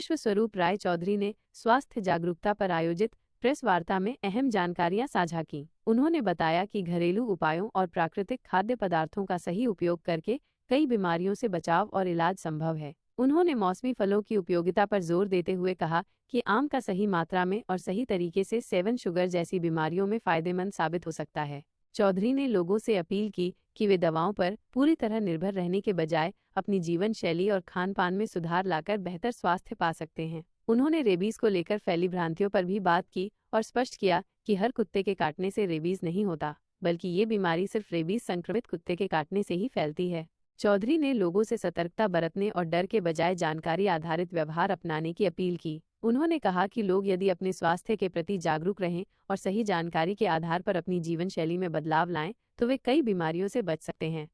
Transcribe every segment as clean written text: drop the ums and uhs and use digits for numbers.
विश्वस्वरूप राय चौधरी ने स्वास्थ्य जागरूकता पर आयोजित प्रेस वार्ता में अहम जानकारियां साझा की। उन्होंने बताया कि घरेलू उपायों और प्राकृतिक खाद्य पदार्थों का सही उपयोग करके कई बीमारियों से बचाव और इलाज संभव है। उन्होंने मौसमी फलों की उपयोगिता पर जोर देते हुए कहा कि आम का सही मात्रा में और सही तरीके से सेवन शुगर जैसी बीमारियों में फायदेमंद साबित हो सकता है। चौधरी ने लोगों से अपील की कि वे दवाओं पर पूरी तरह निर्भर रहने के बजाय अपनी जीवन शैली और खान पान में सुधार लाकर बेहतर स्वास्थ्य पा सकते हैं। उन्होंने रेबीज को लेकर फैली भ्रांतियों पर भी बात की और स्पष्ट किया कि हर कुत्ते के काटने से रेबीज नहीं होता, बल्कि ये बीमारी सिर्फ रेबीज संक्रमित कुत्ते के काटने से ही फैलती है। चौधरी ने लोगों से सतर्कता बरतने और डर के बजाय जानकारी आधारित व्यवहार अपनाने की अपील की। उन्होंने कहा कि लोग यदि अपने स्वास्थ्य के प्रति जागरूक रहें और सही जानकारी के आधार पर अपनी जीवन शैली में बदलाव लाएं, तो वे कई बीमारियों से बच सकते हैं।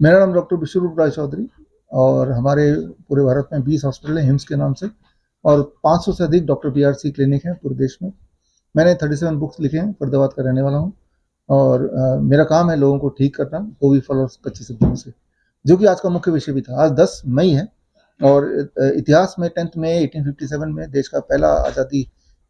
मेरा नाम डॉक्टर विश्वरूप राय चौधरी और हमारे पूरे भारत में 20 हॉस्पिटल हैं हिम्स के नाम से और 500 से अधिक डॉक्टर PRC क्लिनिक हैं पूरे देश में। मैंने 37 बुक्स लिखे हैं, फरीदाबाद का रहने वाला हूँ और मेरा काम है लोगों को ठीक करना गोभी फल और कच्ची सब्जियों से, जो कि आज का मुख्य विषय भी था। आज 10 मई है और इतिहास में 10 मई 1857 में देश का पहला आज़ादी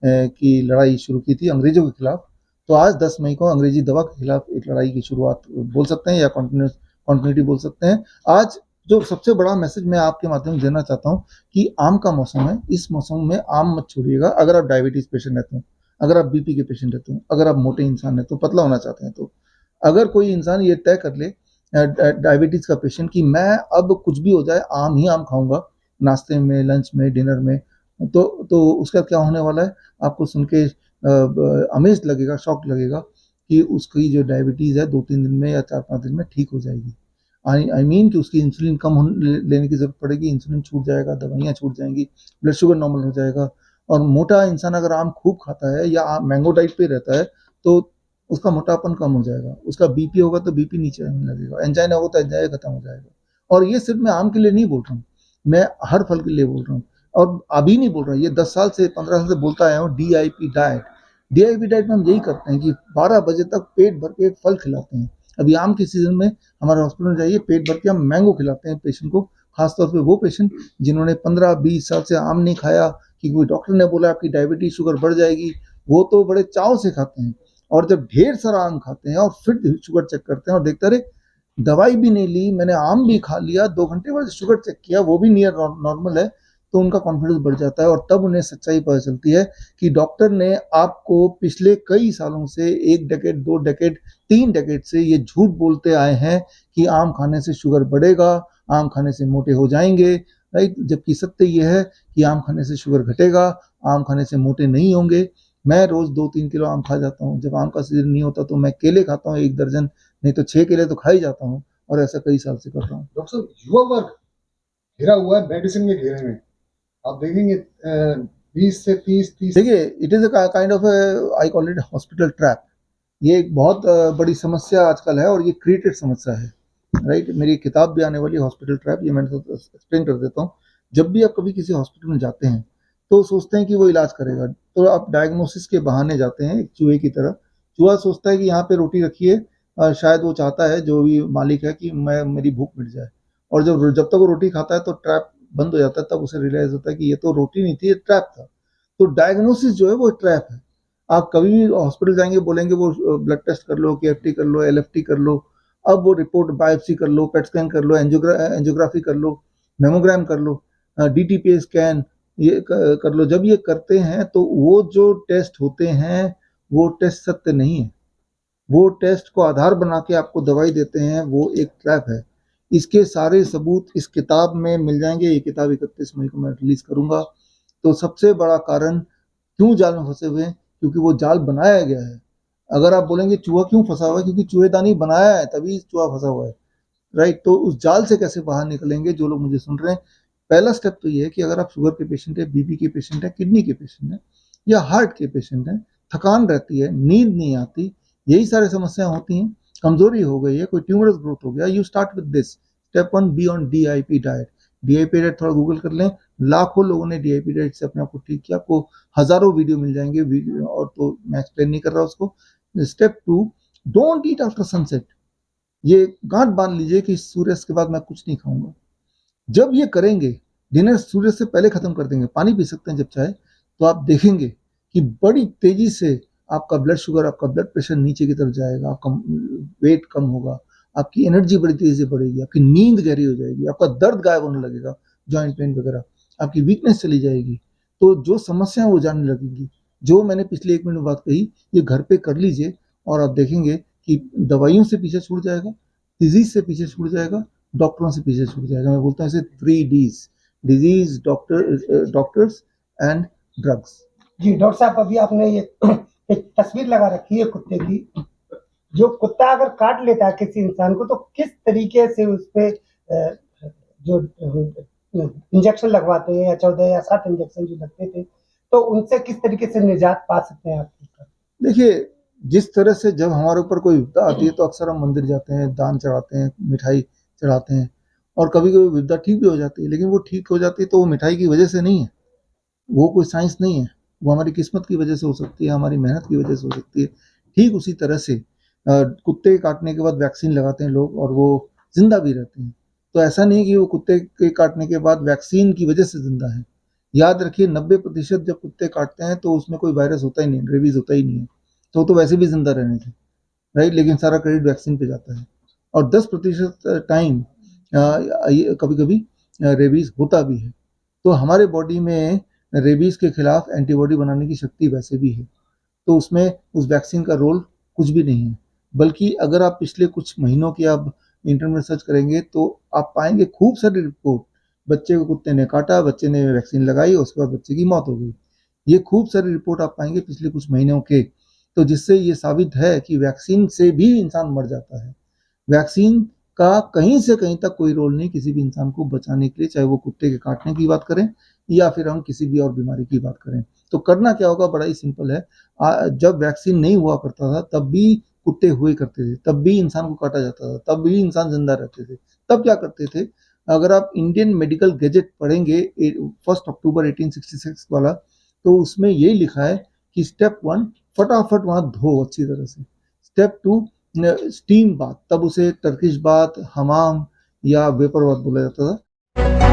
की लड़ाई शुरू की थी अंग्रेजों के खिलाफ। तो आज 10 मई को अंग्रेजी दवा के खिलाफ एक लड़ाई की शुरुआत बोल सकते हैं या कॉन्टिन्यूटी बोल सकते हैं। आज जो सबसे बड़ा मैसेज मैं आपके माध्यम से देना चाहता हूँ कि आम का मौसम है, इस मौसम में आम मत छोड़िएगा। अगर आप डायबिटीज पेशेंट रहते हो, अगर आप BP के पेशेंट रहते हो, अगर आप मोटे इंसान है तो पतला होना चाहते हैं, तो अगर कोई इंसान ये तय कर ले डायबिटीज का पेशेंट कि मैं अब कुछ भी हो जाए आम ही आम खाऊंगा नाश्ते में, लंच में, डिनर में, तो उसका क्या होने वाला है आपको सुन के अमेज लगेगा, शॉक लगेगा कि उसकी जो डायबिटीज है 2-3 दिन में या 4-5 दिन में ठीक हो जाएगी। आई मीन कि उसकी इंसुलिन कम लेने की जरूरत पड़ेगी, इंसुलिन छूट जाएगा, दवाइयाँ छूट जाएंगी, ब्लड शुगर नॉर्मल हो जाएगा। और मोटा इंसान अगर आम खूब खाता है या मैंगो डाइट पे रहता है तो उसका मोटापन कम हो जाएगा, उसका BP होगा तो BP नीचे आने लगेगा, एंजाइना होगा तो एंजाइना खत्म हो जाएगा। और ये सिर्फ मैं आम के लिए नहीं बोल रहा हूँ, मैं हर फल के लिए बोल रहा हूँ और अभी नहीं बोल रहा हूँ, ये 10 साल से 15 साल से बोलता आया हूँ। DIP डाइट में हम यही करते हैं कि 12 बजे तक पेट भर के एक फल खिलाते हैं। अभी आम के सीजन में हमारे हॉस्पिटल में जाइए, पेट भर के हम मैंगो खिलाते हैं पेशेंट को, खासतौर पे वो पेशेंट जिन्होंने 15-20 साल से आम नहीं खाया कि कोई डॉक्टर ने बोला आपकी डायबिटीज शुगर बढ़ जाएगी, वो तो बड़े चाव से खाते हैं। और जब ढेर सारा आम खाते हैं और फिर शुगर चेक करते हैं और देखते रहे दवाई भी नहीं ली, मैंने आम भी खा लिया, 2 घंटे बाद शुगर चेक किया वो भी नियर नॉर्मल है, तो उनका कॉन्फिडेंस बढ़ जाता है और तब उन्हें सच्चाई पता चलती है कि डॉक्टर ने आपको पिछले कई सालों से 1 डेकेड, 2 डेकेड, 3 डेकेड से ये झूठ बोलते आए हैं कि आम खाने से शुगर बढ़ेगा, आम खाने से मोटे हो जाएंगे, राइट। जबकि सत्य ये है कि आम खाने से शुगर घटेगा, आम खाने से मोटे नहीं होंगे। मैं रोज 2-3 किलो आम खा जाता हूँ, जब आम का सीजन नहीं होता तो मैं केले खाता हूँ 1 दर्जन, नहीं तो 6 केले तो खा ही जाता हूँ और ऐसा कई साल से कर रहा हूँ। डॉक्टर साहब, युवा वर्ग घिरा हुआ है मेडिसिन के घेरे में, आप देखेंगे 20 से 30 देखिए, it is a kind of I call it hospital trap. ये एक बहुत बड़ी समस्या आजकल है और ये क्रिएटेड समस्या है, राइट। मेरी किताब भी आने वाली हॉस्पिटल ट्रैप, ये मैं एक्सप्लेन कर देता हूँ। जब भी आप कभी किसी हॉस्पिटल में जाते हैं तो सोचते हैं कि वो इलाज करेगा, तो आप डायग्नोसिस के बहाने जाते हैं, एक चूहे की तरह। चूहा सोचता है कि यहाँ पे रोटी रखी है, शायद वो चाहता है जो भी मालिक है कि मेरी भूख मिट जाए, और जब तक वो रोटी खाता है तो ट्रैप बंद हो जाता है, तब उसे रियलाइज होता है कि ये तो रोटी नहीं थी, ये ट्रैप था। तो डायग्नोसिस जो है वो ट्रैप है। आप कभी भी हॉस्पिटल जाएंगे, बोलेंगे वो ब्लड टेस्ट कर लो, KFT कर लो, LFT कर लो, अब वो रिपोर्ट बायोप्सी कर लो, पेट स्कैन कर लो, एंजियोग्राफी कर लो, मेमोग्राम कर लो, DTPA स्कैन ये कर लो। जब ये करते हैं तो वो जो टेस्ट होते हैं वो टेस्ट सत्य नहीं है, वो टेस्ट को आधार बना के आपको दवाई देते हैं, वो एक ट्रैप है। इसके सारे सबूत इस किताब में मिल जाएंगे। ये किताब 31 मई को मैं रिलीज करूंगा। तो सबसे बड़ा कारण क्यों जाल में फंसे हुए हैं, क्योंकि वो जाल बनाया गया है। अगर आप बोलेंगे चूहा क्यों फंसा हुआ है, क्योंकि चूहेदानी बनाया है तभी चूहा फंसा हुआ है, राइट। तो उस जाल से कैसे बाहर निकलेंगे, जो लोग मुझे सुन रहे हैं, पहला स्टेप तो ये है कि अगर आप शुगर के पेशेंट है, BP के पेशेंट है, किडनी के पेशेंट है या हार्ट के पेशेंट है, थकान रहती है, नींद नहीं आती, यही सारी समस्याएं होती हैं, कमजोरी हो गई है, कोई ट्यूमरस ग्रोथ हो गया, you start with this. Step 1, be on DIP diet. DIP diet थोड़ा गूगल कर लें, लाखों लोगों ने DIP डाइट से अपने आप को ठीक किया, आपको हजारों वीडियो मिल जाएंगे, वीडियो, और तो मैं एक्सप्लेन नहीं कर रहा उसको। Step 2, don't eat after sunset. ये गांठ बांध लीजिए कि सूर्यास्त के बाद मैं कुछ नहीं खाऊंगा। जब ये करेंगे, डिनर सूर्य से पहले खत्म कर देंगे, पानी पी सकते हैं जब चाहे, तो आप देखेंगे कि बड़ी तेजी से आपका ब्लड शुगर, आपका ब्लड प्रेशर नीचे की तरफ जाएगा, आपका वेट कम होगा, आपकी एनर्जी बड़ी तेजी से बढ़ेगी, आपकी नींद गहरी हो जाएगी, आपका दर्द गायब होने लगेगा, जॉइंट पेन वगैरह, आपकी वीकनेस चली जाएगी। तो जो समस्या है वो जाने लगेगी। जो मैंने पिछले 1 मिनट में बात कही, ये घर पे कर लीजिए और आप देखेंगे कि दवाइयों से पीछे छूट जाएगा, डिजीज से पीछे छूट जाएगा, डॉक्टरों से पीछे छूट जाएगा। मैं बोलता हूँ इसे 3 Ds, disease, doctors and drugs. जी डॉक्टर साहब, अभी आपने ये एक तस्वीर लगा रखी है कुत्ते की। जो कुत्ता अगर काट लेता है किसी इंसान को, तो किस तरीके से उस पे जो इंजेक्शन लगवाते हैं, या 14 या 7 इंजेक्शन जो लगते थे, तो उनसे किस तरीके से निजात पा सकते हैं आप? देखिए, जिस तरह से जब हमारे ऊपर कोई विपदा आती है तो अक्सर हम मंदिर जाते हैं, दान चढ़ाते हैं, मिठाई चढ़ाते हैं, और कभी कभी विपदा ठीक भी हो जाती है, लेकिन वो ठीक हो जाती है तो वो मिठाई की वजह से नहीं है, वो कोई साइंस नहीं है, वो हमारी किस्मत की वजह से हो सकती है, हमारी मेहनत की वजह से हो सकती है। ठीक उसी तरह से कुत्ते काटने के बाद वैक्सीन लगाते हैं लोग और वो जिंदा भी रहते हैं। तो ऐसा नहीं कि वो कुत्ते के काटने के बाद वैक्सीन की वजह से जिंदा है। याद रखिए, 90% जब कुत्ते काटते हैं तो उसमें कोई वायरस होता ही नहीं, रेबीज होता ही नहीं है, तो वैसे भी जिंदा रहने थे, राइट। लेकिन सारा क्रेडिट वैक्सीन पे जाता है, और 10% टाइम कभी कभी रेबीज होता भी है। तो हमारे बॉडी में रेबीज के खिलाफ एंटीबॉडी बनाने की शक्ति वैसे भी है, तो उसमें उस वैक्सीन का रोल कुछ भी नहीं है। बल्कि अगर आप पिछले कुछ महीनों की आप इंटरनेट सर्च करेंगे तो आप पाएंगे खूब सारी रिपोर्ट, बच्चे को कुत्ते ने काटा, बच्चे ने वैक्सीन लगाई, उसके बाद बच्चे की मौत हो गई। ये खूब सारी रिपोर्ट आप पाएंगे पिछले कुछ महीनों के, तो जिससे ये साबित है कि वैक्सीन से भी इंसान मर जाता है। वैक्सीन का कहीं से कहीं तक कोई रोल नहीं किसी भी इंसान को बचाने के लिए, चाहे वो कुत्ते के काटने की बात करें या फिर हम किसी भी और बीमारी की बात करें। तो करना क्या होगा, बड़ा ही सिंपल है। जब वैक्सीन नहीं हुआ करता था तब भी कुत्ते हुए करते थे, तब भी इंसान को काटा जाता था, तब भी इंसान जिंदा रहते थे। तब क्या करते थे, अगर आप इंडियन मेडिकल गैजेट पढ़ेंगे 1 अक्टूबर 1866 वाला, तो उसमें यही लिखा है कि स्टेप 1 फटाफट वहां धो अच्छी तरह से, स्टेप 2 स्टीम बाथ, तब उसे टर्किश बाथ, हमाम या वेपर बाथ बोला जाता था।